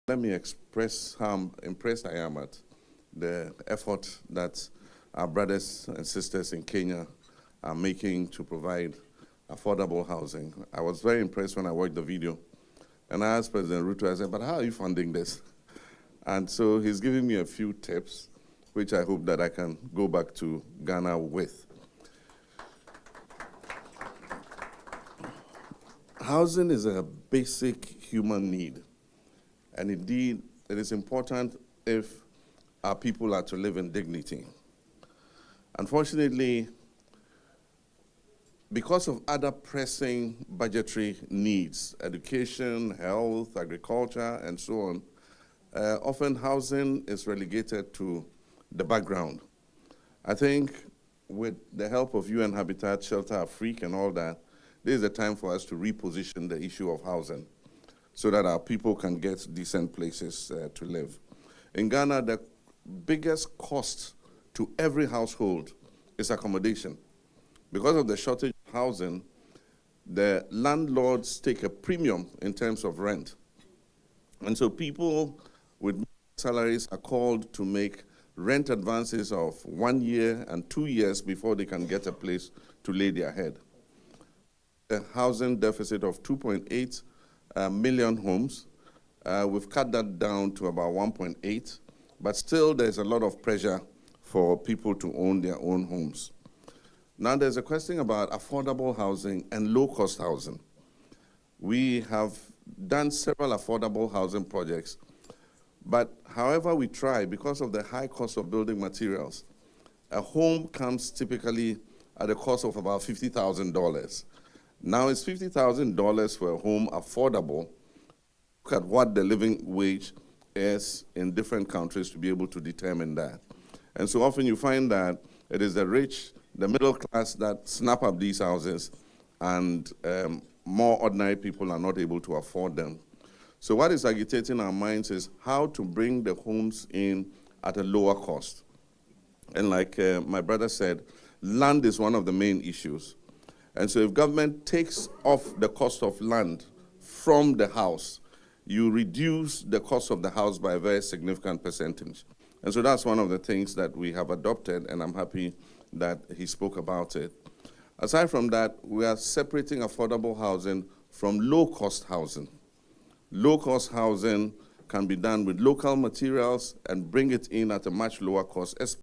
Let me express how impressed I am at the effort that our brothers and sisters in Kenya are making to provide affordable housing. I was very impressed when I watched the video. And I asked President Ruto, I said, but how are you funding this? And so he's giving me a few tips, which I hope that I can go back to Ghana with. Housing is a basic human need. And indeed, it is important if our people are to live in dignity. Unfortunately, because of other pressing budgetary needs, education, health, agriculture, and so on, often housing is relegated to the background. I think with the help of UN Habitat, Shelter Afrique, and all that, this is a time for us to reposition the issue of housing so that our people can get decent places to live. In Ghana, the biggest cost to every household is accommodation. Because of the shortage of housing, the landlords take a premium in terms of rent. And so people with salaries are called to make rent advances of 1 year and 2 years before they can get a place to lay their head. A housing deficit of 2.8 million homes. We've cut that down to about 1.8, but still there's a lot of pressure for people to own their own homes. Now there's a question about affordable housing and low-cost housing. We have done several affordable housing projects, but however we try, because of the high cost of building materials, a home comes typically at a cost of about $50,000. Now, is $50,000 for a home affordable? Look at what the living wage is in different countries to be able to determine that. And so often you find that it is the rich, the middle class that snap up these houses, and more ordinary people are not able to afford them. So what is agitating our minds is how to bring the homes in at a lower cost. And like my brother said, land is one of the main issues. And so if government takes off the cost of land from the house, you reduce the cost of the house by a very significant percentage. And so that's one of the things that we have adopted, and I'm happy that he spoke about it. Aside from that, we are separating affordable housing from low-cost housing. Low-cost housing can be done with local materials and bring it in at a much lower cost, especially